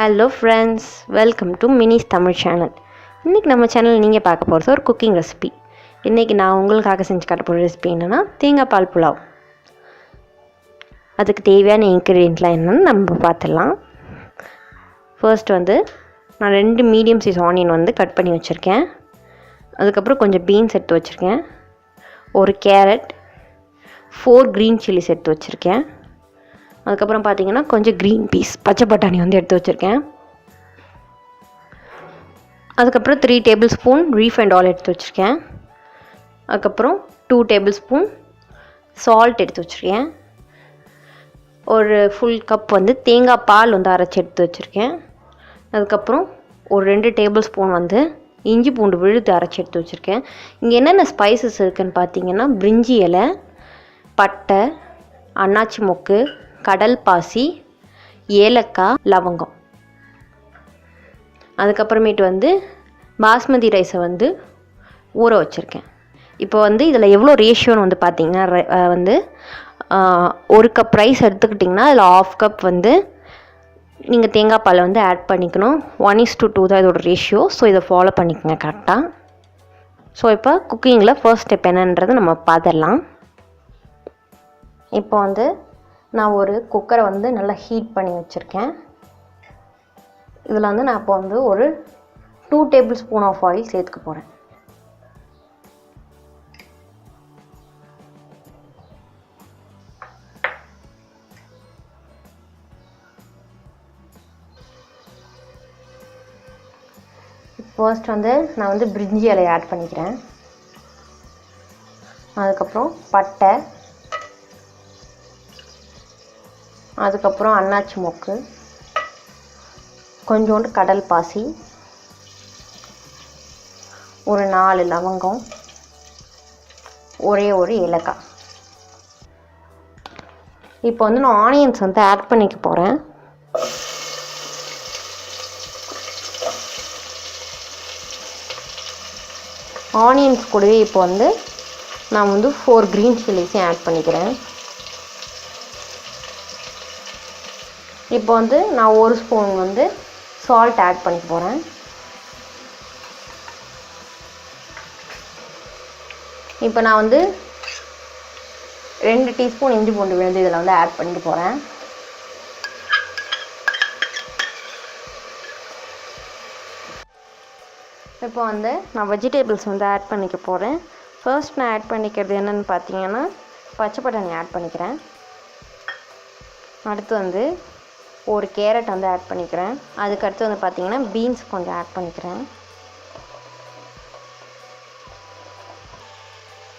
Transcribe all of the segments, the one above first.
Hello friends, welcome to Mini's Tamil channel. இன்னைக்கு நம்ம channel நீங்கள் பார்க்க போகிறது ஒரு குக்கிங் ரெசிபி. இன்றைக்கி நான் உங்களுக்காக செஞ்சு காட்ட போகிற ரெசிபி என்னென்னா தேங்காய் பால் புலாவ். அதுக்கு தேவையான இன்க்ரீடியன்ட்லாம் என்னென்னு நம்ம பார்த்துடலாம். ஃபர்ஸ்ட் நான் 2 மீடியம் சைஸ் ஆனியன் கட் பண்ணி வச்சுருக்கேன். அதுக்கப்புறம் கொஞ்சம் பீன்ஸ் எடுத்து வச்சுருக்கேன். ஒரு கேரட், 4 க்ரீன் சில்லிஸ் எடுத்து வச்சுருக்கேன். அதுக்கப்புறம் பார்த்திங்கன்னா கொஞ்சம் க்ரீன் பீஸ் பச்சை பட்டாணி எடுத்து வச்சுருக்கேன். அதுக்கப்புறம் 3 டேபிள் ஸ்பூன் ரீஃபைண்ட் ஆயில் எடுத்து வச்சுருக்கேன். அதுக்கப்புறம் 2 டேபிள் ஸ்பூன் சால்ட் எடுத்து வச்சுருக்கேன். ஒரு ஃபுல் கப் தேங்காய் பால் அரைச்சி எடுத்து வச்சுருக்கேன். அதுக்கப்புறம் ஒரு 2 டேபிள் ஸ்பூன் இஞ்சி பூண்டு விழுது அரைச்சி எடுத்து வச்சுருக்கேன். இங்கே என்னென்ன ஸ்பைசஸ் இருக்குதுன்னு பார்த்தீங்கன்னா பிரிஞ்சி இலை, பட்டை, அன்னாச்சி மொக்கு, கடல் பாசி, ஏலக்காய், லவங்கம். அதுக்கப்புறமேட்டு பாஸ்மதி ரைஸை ஊற வச்சுருக்கேன். இப்போ இதில் எவ்வளோ ரேஷியோன்னு பார்த்தீங்கன்னா ஒரு கப் ரைஸ் எடுத்துக்கிட்டிங்கன்னா அதில் 1/2 கப் நீங்கள் தேங்காய் பாலை ஆட் பண்ணிக்கணும். 1:2 தான் இதோட ரேஷியோ. ஸோ இதை ஃபாலோ பண்ணிக்கோங்க கரெக்டாக. ஸோ இப்போ குக்கிங்கில் ஃபர்ஸ்ட் ஸ்டெப் என்னன்றதை நம்ம பார்த்துடலாம். இப்போ நான் ஒரு குக்கரை நல்லா ஹீட் பண்ணி வச்சுருக்கேன். இதில் நான் இப்போ ஒரு 2 டேபிள் ஸ்பூன் ஆஃப் ஆயில் சேர்த்துக்க போகிறேன். ஃபர்ஸ்ட் நான் பிரிஞ்சி இலையை ஆட் பண்ணிக்கிறேன். அதுக்கப்புறம் பட்டை, அதுக்கப்புறம் அன்னாச்சி மொக்கு, கொஞ்சோண்டு கடல் பாசி, ஒரு 4 லவங்கம், ஒரே ஒரு ஏலக்காய். இப்போ நான் ஆனியன்ஸ் ஆட் பண்ணிக்க போகிறேன். ஆனியன்ஸ் கூடவே இப்போ நான் 4 க்ரீன் சில்லிஸையும் ஆட் பண்ணிக்கிறேன். இப்போ நான் 1 ஸ்பூன் சால்ட் ஆட் பண்ணி போகிறேன். இப்போ நான் 2 டீஸ்பூன் இஞ்சி பூண்டு விழுந்து இதில் ஆட் பண்ணிட்டு போகிறேன். இப்போ நான் வெஜிடபிள்ஸ் ஆட் பண்ணிக்க போகிறேன். ஃபர்ஸ்ட் நான் ஆட் பண்ணிக்கிறது என்னென்னு பார்த்தீங்கன்னா பச்சை பட்டாணி ஆட் பண்ணிக்கிறேன். அடுத்து ஒரு கேரட் ஆட் பண்ணிக்கிறேன். அதுக்கடுத்து பார்த்தீங்கன்னா பீன்ஸ் கொஞ்சம் ஆட் பண்ணிக்கிறேன்.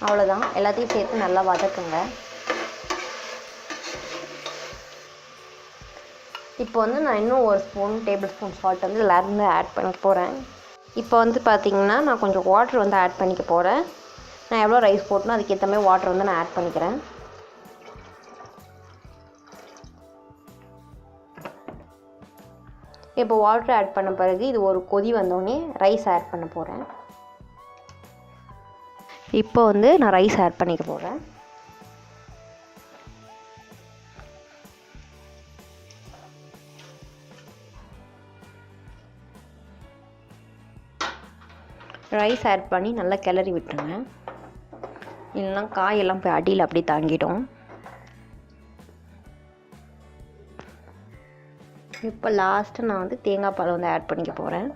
அவ்வளோதான், எல்லாத்தையும் சேர்த்து நல்லா வதக்குங்க. இப்போ நான் இன்னும் 1 டேபிள் ஸ்பூன் சால்ட் இதில் ஆட் பண்ண போகிறேன். இப்போ பார்த்தீங்கன்னா நான் கொஞ்சம் வாட்டர் ஆட் பண்ணிக்க போகிறேன். நான் எவ்வளோ ரைஸ் போட்டனோ அதுக்கேற்ற மாதிரி வாட்டர் நான் ஆட் பண்ணிக்கிறேன். இப்போ வாட்டர் ஆட் பண்ண பிறகு இது ஒரு கொதி வந்தோடனே ரைஸ் ஆட் பண்ண போகிறேன். இப்போ நான் ரைஸ் ஆட் பண்ணிக்க போகிறேன். ரைஸ் ஆட் பண்ணி நல்லா கிளறி விட்டுருங்க, இல்லைன்னா காயெல்லாம் போய் அடியில் அப்படியே தாங்கிடும். இப்போ லாஸ்ட்டு நான் தேங்காய் பால் ஆட் பண்ணிக்க போகிறேன்.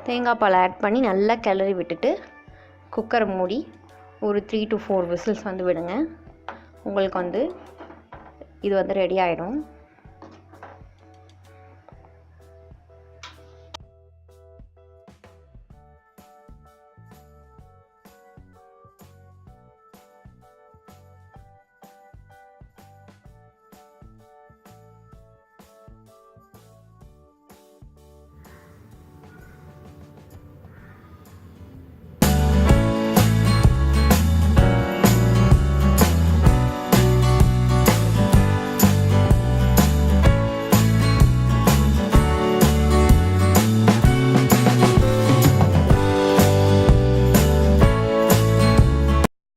தேங்காய் பால் ஆட் பண்ணி நல்லா கிளறி விட்டுட்டு குக்கரை மூடி ஒரு 3 to 4 விசில்ஸ் விடுங்க. உங்களுக்கு இது ரெடி ஆகிடும்.